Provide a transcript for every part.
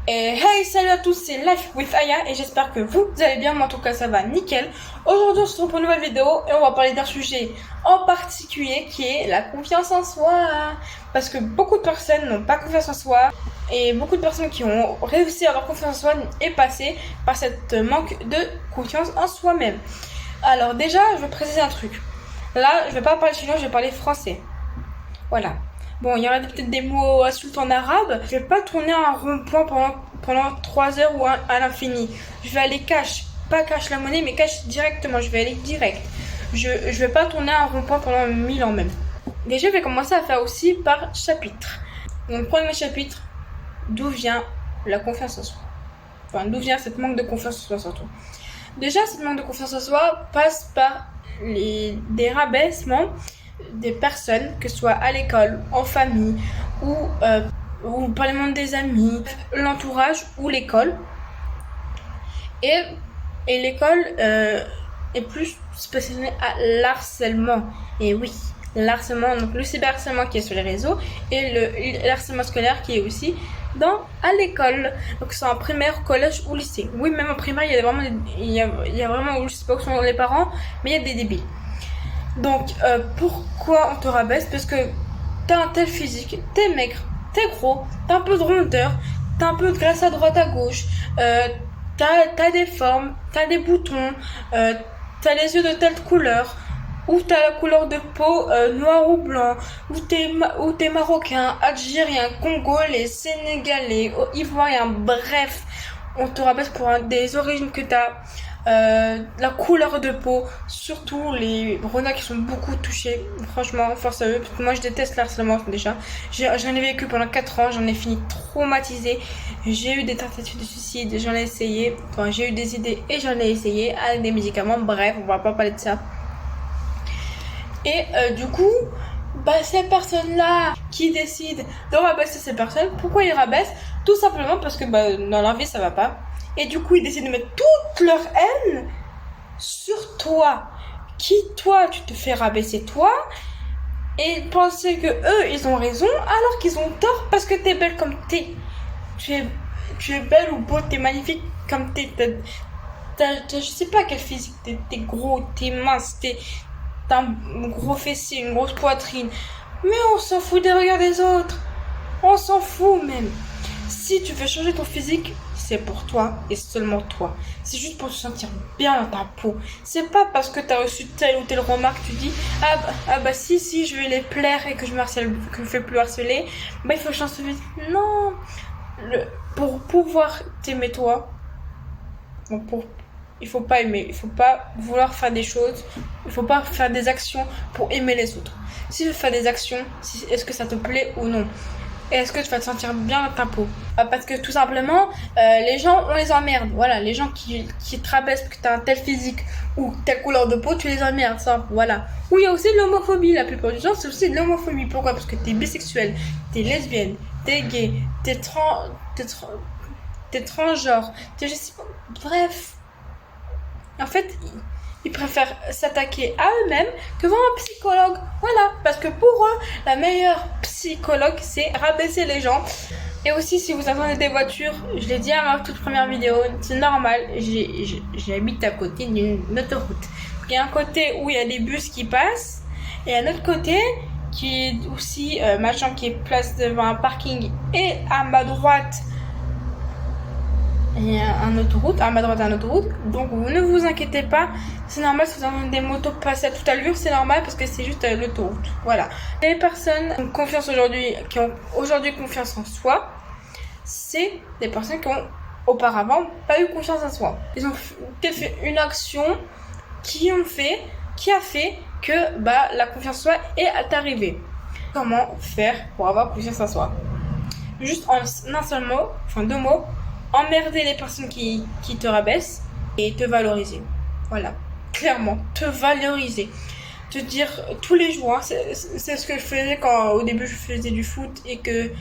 Et hey, salut à tous, c'est Life with Aya et j'espère que vous allez bien. Moi en tout cas ça va nickel. Aujourd'hui on se retrouve pour une nouvelle vidéo et on va parler d'un sujet en particulier qui est la confiance en soi. Parce que beaucoup de personnes n'ont pas confiance en soi et beaucoup de personnes qui ont réussi à avoir confiance en soi est passé par cette manque de confiance en soi-même. Alors déjà je vais préciser un truc. Là je vais pas parler chinois, je vais parler français. Voilà. Bon, il y aura peut-être des mots insultes en arabe. Je vais pas tourner un rond-point pendant 3 heures ou à l'infini. Je vais aller cash. Pas cash la monnaie, mais cash directement. Je vais aller direct. Je vais pas tourner un rond-point pendant 1000 ans même. Déjà, je vais commencer à faire aussi par chapitre. Donc, premier chapitre, d'où vient la confiance en soi. Enfin, d'où vient cette manque de confiance en soi surtout. Déjà, cette manque de confiance en soi passe par des rabaissements des personnes, que ce soit à l'école, en famille ou par le monde des amis, l'entourage ou l'école. Et l'école est plus spécialisée à l'harcèlement. Et oui, l'harcèlement, donc le cyberharcèlement qui est sur les réseaux et le harcèlement scolaire qui est aussi à l'école. Donc c'est en primaire, collège ou lycée. Oui, même en primaire, il y a vraiment, je sais pas où sont les parents, mais il y a des débiles. Donc, pourquoi on te rabaisse? Parce que t'as un tel physique, t'es maigre, t'es gros, t'as un peu de rondeur, t'as un peu de graisse à droite à gauche, t'as des formes, t'as des boutons, t'as les yeux de telle couleur, ou t'as la couleur de peau noir ou blanc, ou t'es marocain, algérien, congolais, sénégalais, ivoirien, bref, on te rabaisse pour des origines que t'as. La couleur de peau, surtout les renards qui sont beaucoup touchés, franchement force à eux, parce que moi je déteste l'harcèlement déjà. J'en ai vécu pendant 4 ans, j'en ai fini traumatisée, j'ai eu des tentatives de suicide, j'en ai essayé, enfin j'ai eu des idées et j'en ai essayé avec des médicaments, bref on va pas parler de ça. Et du coup, ces personnes-là qui décident de rabaisser ces personnes, pourquoi ils rabaissent? Tout simplement parce que dans leur vie ça va pas. Et du coup, ils décident de mettre toute leur haine sur toi. Toi, tu te fais rabaisser toi. Et penser que eux, ils ont raison, alors qu'ils ont tort parce que t'es belle comme t'es. Tu es belle ou beau, t'es magnifique comme t'es. Je sais pas quel physique, t'es gros, t'es mince, t'as un gros fessier, une grosse poitrine. Mais on s'en fout des regards des autres. On s'en fout même. Si tu veux changer ton physique, c'est pour toi et seulement toi. C'est juste pour te sentir bien dans ta peau. C'est pas parce que t'as reçu telle ou telle remarque que tu dis si je vais les plaire et que je me fais plus harceler, il faut changer ton physique. Non, pour pouvoir t'aimer toi, il faut pas aimer, il faut pas vouloir faire des choses, il faut pas faire des actions pour aimer les autres. Si tu veux faire des actions, est-ce que ça te plaît ou non? Et est-ce que tu vas te sentir bien dans ta peau? Parce que tout simplement, les gens, on les emmerde. Voilà, les gens qui te rabaissent parce que t'as un tel physique ou telle couleur de peau, tu les emmerdes, ça, voilà. Ou il y a aussi de l'homophobie, la plupart du temps, c'est aussi de l'homophobie. Pourquoi? Parce que t'es bisexuel, t'es lesbienne, t'es gay, t'es transgenre, je sais pas, bref. En fait, ils préfèrent s'attaquer à eux-mêmes que voir un psychologue. Voilà, parce que pour eux, la meilleure psychologue, c'est rabaisser les gens. Et aussi, si vous attendez des voitures, je l'ai dit à ma toute première vidéo, c'est normal, j'habite à côté d'une autoroute. Il y a un côté où il y a des bus qui passent, et un autre côté qui est aussi qui est place devant un parking, et à ma droite, il y a un autoroute, à ma droite un autoroute, donc vous ne vous inquiétez pas, c'est normal si vous entendez des motos passer à toute allure, c'est normal parce que c'est juste l'autoroute, voilà. Les personnes qui ont aujourd'hui confiance en soi, c'est des personnes qui ont auparavant pas eu confiance en soi. Ils ont fait une action qui a fait que la confiance en soi est arrivée. Comment faire pour avoir confiance en soi? Juste en un seul mot, enfin 2 mots, emmerder les personnes qui te rabaissent et te valoriser. Voilà, clairement, te valoriser. Te dire tous les jours, c'est ce que je faisais quand au début je faisais du foot et que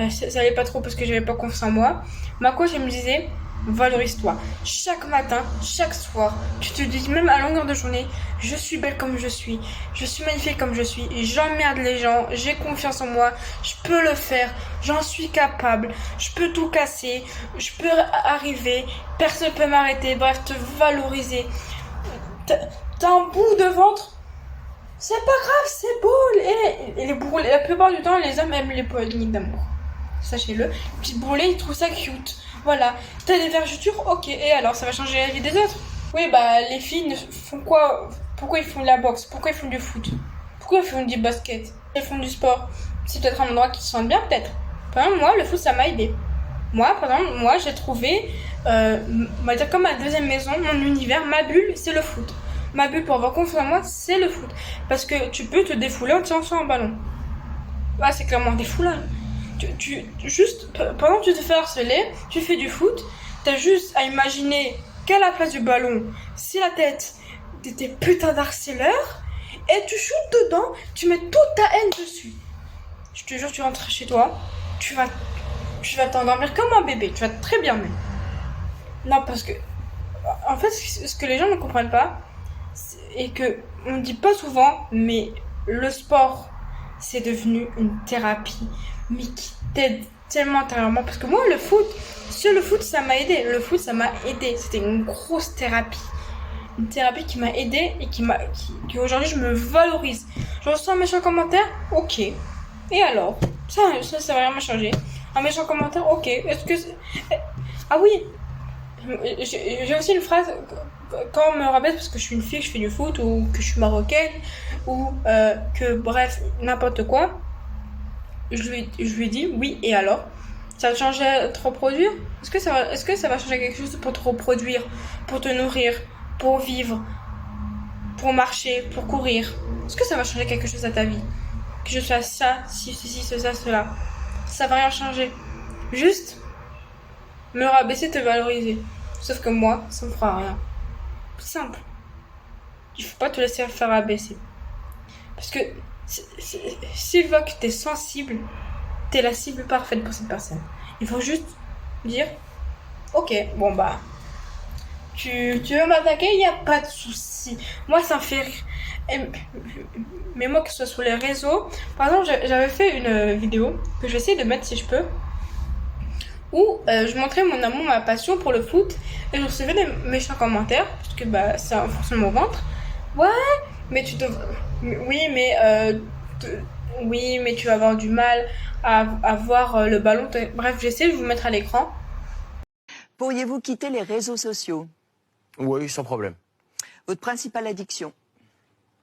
ça allait pas trop parce que j'avais pas confiance en moi. Ma coach elle me disait valorise-toi. Chaque matin, chaque soir, tu te dis même à longueur de journée, je suis belle comme je suis magnifique comme je suis, j'emmerde les gens, j'ai confiance en moi, je peux le faire, j'en suis capable, je peux tout casser, je peux arriver, personne ne peut m'arrêter, bref, te valoriser. T'as un bout de ventre, c'est pas grave, c'est beau. Et les bourrelets, la plupart du temps, les hommes aiment les poignées d'amour. Sachez-le, les petits bourrelets, ils trouvent ça cute. Voilà, t'as des vergetures, ok, et alors ça va changer la vie des autres? Oui, bah les filles font quoi? Pourquoi ils font de la boxe? Pourquoi ils font du foot? Pourquoi ils font du basket? Ils font du sport? C'est peut-être un endroit qui se sent bien, peut-être. Par exemple, moi, le foot, ça m'a aidé. Moi, par exemple, j'ai trouvé, on va dire comme ma deuxième maison, mon univers, ma bulle, c'est le foot. Ma bulle pour avoir confiance en moi, c'est le foot. Parce que tu peux te défouler en tirant sur un ballon. Ah, c'est clairement un défoulage. Juste, pendant que tu te fais harceler, tu fais du foot, t'as juste à imaginer qu'à la place du ballon, c'est la tête de tes putains d'harceleurs, et tu shootes dedans, tu mets toute ta haine dessus. Je te jure, tu rentres chez toi, tu vas t'endormir comme un bébé, tu vas très bien même. Non, parce que, en fait, ce que les gens ne comprennent pas, et que on ne dit pas souvent, mais le sport, c'est devenu une thérapie, mais qui t'aide tellement intérieurement. Parce que moi, le foot, ça m'a aidé. Le foot, ça m'a aidé. C'était une grosse thérapie. Une thérapie qui m'a aidé et qui aujourd'hui, je me valorise. Je reçois un méchant commentaire, ok. Et alors? Ça va rien me changer. Un méchant commentaire, ok. Est-ce que... Ah oui, j'ai aussi une phrase, quand on me rabaisse parce que je suis une fille, que je fais du foot, ou que je suis marocaine, ou que bref, n'importe quoi, je lui ai dit oui, et alors? Ça va changer de te reproduire? Est-ce que ça va changer quelque chose pour te reproduire, pour te nourrir, pour vivre, pour marcher, pour courir? Est-ce que ça va changer quelque chose à ta vie? Que je fasse ça, ceci, cela. Ça va rien changer. Juste me rabaisser, te valoriser. Sauf que moi, ça me fera rien. C'est simple. Il faut pas te laisser faire abaisser. Parce que s'il voit que t'es sensible, t'es la cible parfaite pour cette personne. Il faut juste dire, ok, bon bah, tu veux m'attaquer, il n'y a pas de souci. Moi, ça me fait rire. Mais moi, que ce soit sur les réseaux, par exemple, j'avais fait une vidéo que je vais essayer de mettre si je peux, où je montrais mon amour, ma passion pour le foot, et je recevais des méchants commentaires, parce que bah, ça renforce mon ventre. Ouais, mais oui, mais tu vas avoir du mal à voir le ballon. Bref, j'essaie de vous mettre à l'écran. Pourriez-vous quitter les réseaux sociaux? Oui, sans problème. Votre principale addiction?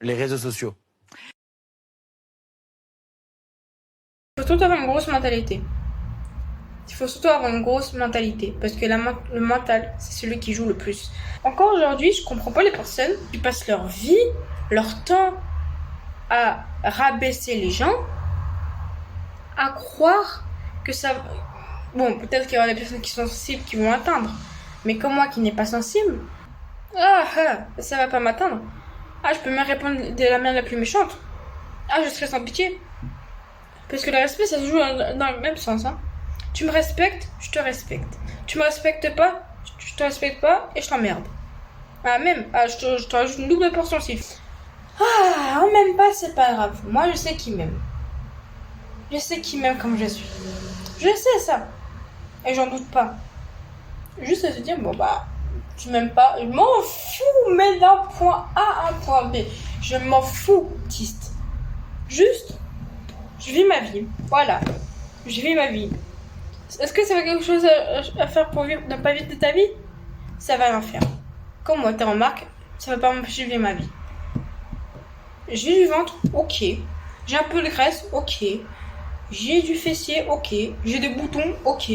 Les réseaux sociaux. Il faut surtout avoir une grosse mentalité. Il faut surtout avoir une grosse mentalité, parce que le mental, c'est celui qui joue le plus. Encore aujourd'hui, je comprends pas les personnes qui passent leur vie, leur temps à rabaisser les gens, à croire que ça... Bon, peut-être qu'il y aura des personnes qui sont sensibles qui vont atteindre, mais comme moi qui n'ai pas sensible, ça va pas m'atteindre. Ah, je peux me répondre de la manière la plus méchante. Ah, je serai sans pitié. Parce que le respect, ça se joue dans le même sens, hein. Tu me respectes, je te respecte. Tu me respectes pas, je te respecte pas et je t'emmerde. Je te rajoute une double portion s'il faut. Ah, on m'aime pas, c'est pas grave. Moi, je sais qui m'aime. Je sais qui m'aime comme je suis. Je sais ça. Et j'en doute pas. Juste à se dire, bon bah, tu m'aimes pas, je m'en fous, mais d'un point A à un point B. Je m'en fous, tiste. Juste, je vis ma vie. Voilà. Je vis ma vie. Est-ce que ça va quelque chose à faire pour vivre, ne pas vivre de ta vie? Ça va rien faire. Comme moi, t'es remarque, ça va pas m'empêcher de vivre ma vie. J'ai du ventre, ok. J'ai un peu de graisse, ok. J'ai du fessier, ok. J'ai des boutons, ok.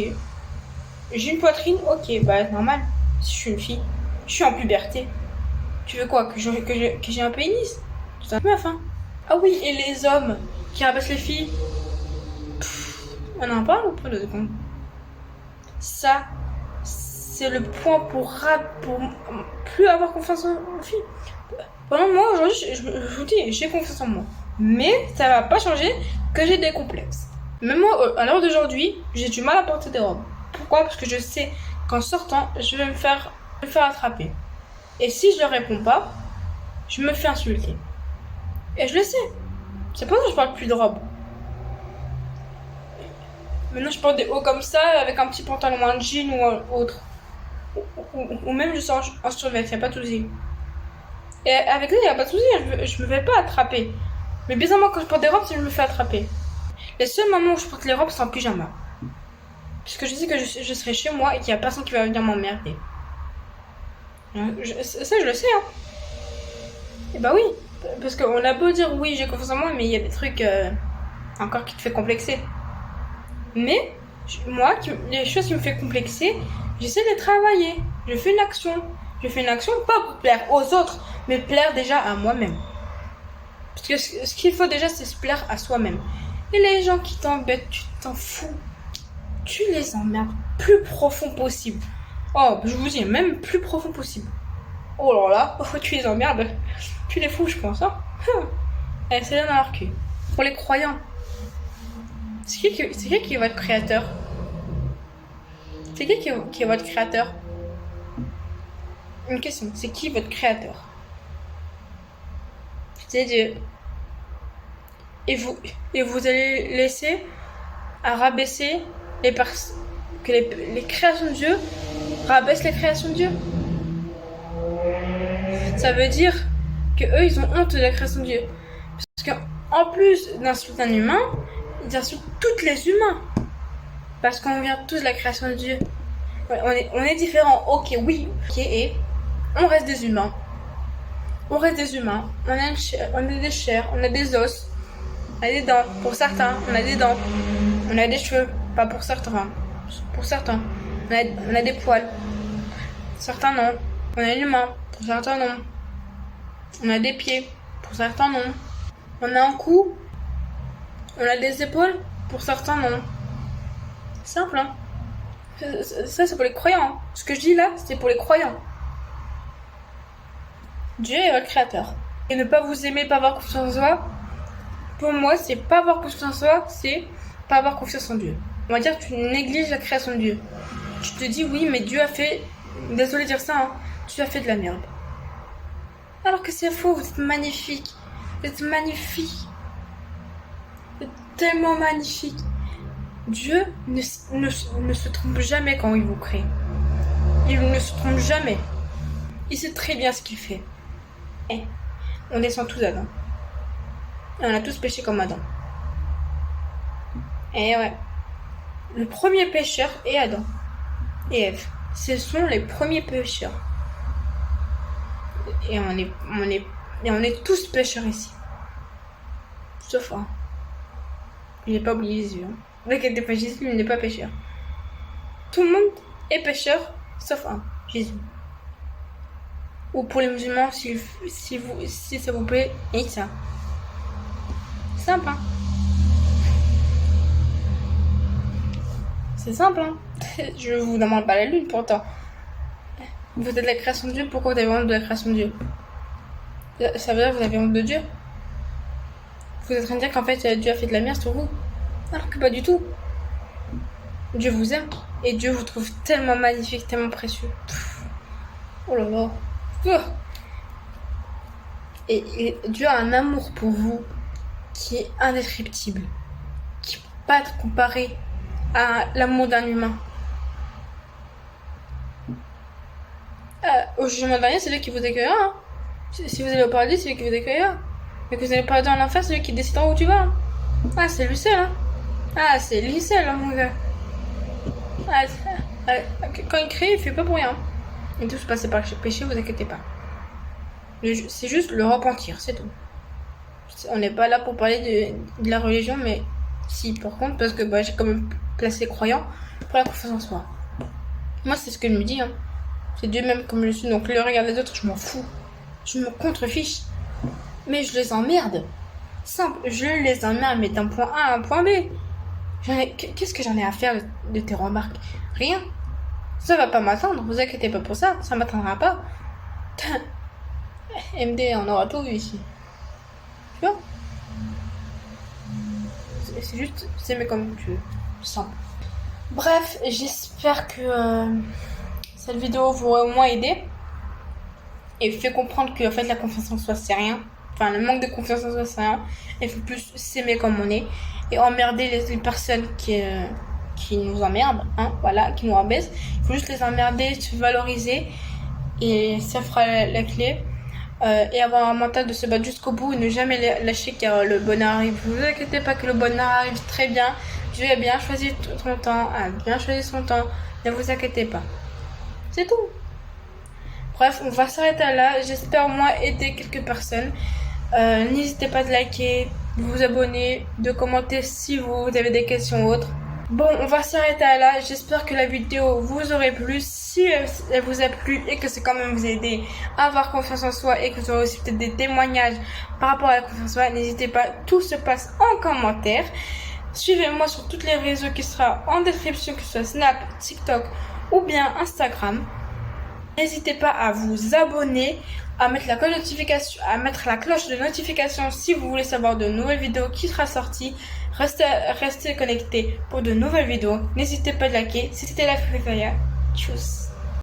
J'ai une poitrine, ok. Bah, normal. Si je suis une fille, je suis en puberté. Tu veux quoi? Que j'ai un pénis? C'est un meuf, hein. Ah oui, et les hommes qui rabaissent les filles? On en parle ou pas de secondes? Ça, c'est le point pour plus avoir confiance en filles. Pendant moi, aujourd'hui, je vous dis, j'ai confiance en moi. Mais ça va pas changer que j'ai des complexes. Même moi, à l'heure d'aujourd'hui, j'ai du mal à porter des robes. Pourquoi? Parce que je sais qu'en sortant, je vais me faire attraper. Et si je ne réponds pas, je me fais insulter. Et je le sais. C'est pour ça que je parle plus de robe. Maintenant, je porte des hauts comme ça, avec un petit pantalon, un jean ou autre. Ou même je sors en survêt, il n'y a pas de souci. Et avec ça, il n'y a pas de souci, je me fais pas attraper. Mais bizarrement, quand je porte des robes, c'est que je me fais attraper. Les seuls moments où je porte les robes, c'est en pyjama. Puisque je sais que je serai chez moi et qu'il n'y a personne qui va venir m'emmerder. Ça, je le sais, hein. Et bah oui, parce qu'on a beau dire oui, j'ai confiance en moi, mais il y a des trucs encore qui te fait complexer. Mais moi, les choses qui me font complexer, j'essaie de travailler. Je fais une action. Je fais une action pas pour plaire aux autres, mais plaire déjà à moi-même. Parce que ce qu'il faut déjà, c'est se plaire à soi-même. Et les gens qui t'embêtent, tu t'en fous. Tu les emmerdes plus profond possible. Oh, je vous dis, même plus profond possible. Oh là là, tu les emmerdes. Tu les fous, je pense. Hein. Allez, c'est là dans leur cul. Pour les croyants. C'est qui est votre créateur? C'est qui est votre créateur? Une question, c'est qui votre créateur? C'est Dieu. Et vous allez laisser à rabaisser que les créations de Dieu rabaissent les créations de Dieu. Ça veut dire que eux ils ont honte de la création de Dieu. Parce qu'en plus d'insulter un humain, ils insultent tous les humains. Parce qu'on vient tous de la création de Dieu. On est différents, ok, oui, ok, et on reste des humains. On reste des humains. On a des chairs, on a des os, on a des dents. Pour certains, on a des dents. On a des cheveux, pas pour certains. Pour certains, on a des poils. Certains non. On a une main, pour certains non. On a des pieds, pour certains non. On a un cou. On a des épaules, pour certains non. Simple, hein. Ça, c'est pour les croyants. Ce que je dis là, c'est pour les croyants. Dieu est votre créateur. Et ne pas vous aimer, pas avoir confiance en soi, pour moi, c'est pas avoir confiance en soi, c'est pas avoir confiance en Dieu. On va dire que tu négliges la création de Dieu. Tu te dis, oui, mais Dieu a fait... Désolé de dire ça, hein. Dieu a fait de la merde. Alors que c'est faux, vous êtes magnifique. Vous êtes magnifique. Vous êtes tellement magnifique. Dieu ne se trompe jamais quand il vous crée. Il ne se trompe jamais. Il sait très bien ce qu'il fait. Et on descend tous Adam. Et on a tous péché comme Adam. Et ouais. Le premier pécheur est Adam et Ève. Ce sont les premiers pécheurs. Et on est tous pécheurs ici. Sauf un. Il n'est pas oublié Jésus. Hein. Ne vous inquiétez pas, Jésus n'est pas pécheur. Tout le monde est pécheur, sauf un, Jésus. Ou pour les musulmans, si ça vous plaît, Isa. Simple, hein. C'est simple, hein. Je vous demande pas la lune pourtant. Vous êtes la création de Dieu, pourquoi vous avez honte de la création de Dieu? Ça veut dire que vous avez honte de Dieu? Vous êtes en train de dire qu'en fait Dieu a fait de la merde sur vous? Alors que pas du tout. Dieu vous aime et Dieu vous trouve tellement magnifique, tellement précieux. Oh là là. Et Dieu a un amour pour vous qui est indescriptible, qui ne peut pas être comparé à l'amour d'un humain. Au jugement dernier, c'est lui qui vous accueillera. Hein. Si vous allez au paradis, c'est lui qui vous accueillera. Mais que vous allez pas dans l'enfer, c'est lui qui décidera où tu vas. Ah, c'est lui seul, hein. Ah, c'est lui seul, hein, mon gars. Quand il crie, il fait pas pour rien. Et tout se passe par le péché, vous inquiétez pas. C'est juste le repentir, c'est tout. On n'est pas là pour parler de la religion, mais si, par contre, parce que j'ai quand même placé croyant pour la confiance en soi. Moi, c'est ce que je me dis, hein. C'est Dieu même comme je suis, donc le regard des autres, je m'en fous. Je me contrefiche. Mais je les emmerde. Simple, je les emmerde, mais d'un point A à un point B. Qu'est-ce que j'en ai à faire de tes remarques? Rien. Ça va pas m'attendre, vous inquiétez pas pour ça, ça m'attendra pas. MD, on aura tout vu ici. Tu vois? C'est juste, c'est mais comme tu veux. Simple. Bref, j'espère que cette vidéo vous aura au moins aidé et fait comprendre que en fait la confiance en soi c'est rien. Enfin, le manque de confiance en soi c'est rien. Il faut plus s'aimer comme on est et emmerder les personnes qui nous emmerdent, hein, voilà, qui nous rabaissent. Il faut juste les emmerder, se valoriser et ça fera la clé. Et avoir un mental de se battre jusqu'au bout et ne jamais lâcher car le bonheur arrive. Ne vous inquiétez pas que le bonheur arrive très bien. Dieu a bien choisi son temps, a bien choisi son temps. Ne vous inquiétez pas. C'est tout. Bref, on va s'arrêter là. J'espère au moins aider quelques personnes. N'hésitez pas de liker, de vous abonner, de commenter si vous avez des questions ou autres. Bon, on va s'arrêter là. J'espère que la vidéo vous aurait plu. Si elle vous a plu et que c'est quand même vous aider à avoir confiance en soi et que vous aurez aussi peut-être des témoignages par rapport à la confiance en soi, n'hésitez pas. Tout se passe en commentaire. Suivez-moi sur toutes les réseaux qui sera en description, que ce soit Snap, TikTok ou bien Instagram. N'hésitez pas à vous abonner, à mettre la cloche de notification si vous voulez savoir de nouvelles vidéos qui sera sorties. Restez connectés pour de nouvelles vidéos. N'hésitez pas à liker. C'était la Free Fire. Tchuss.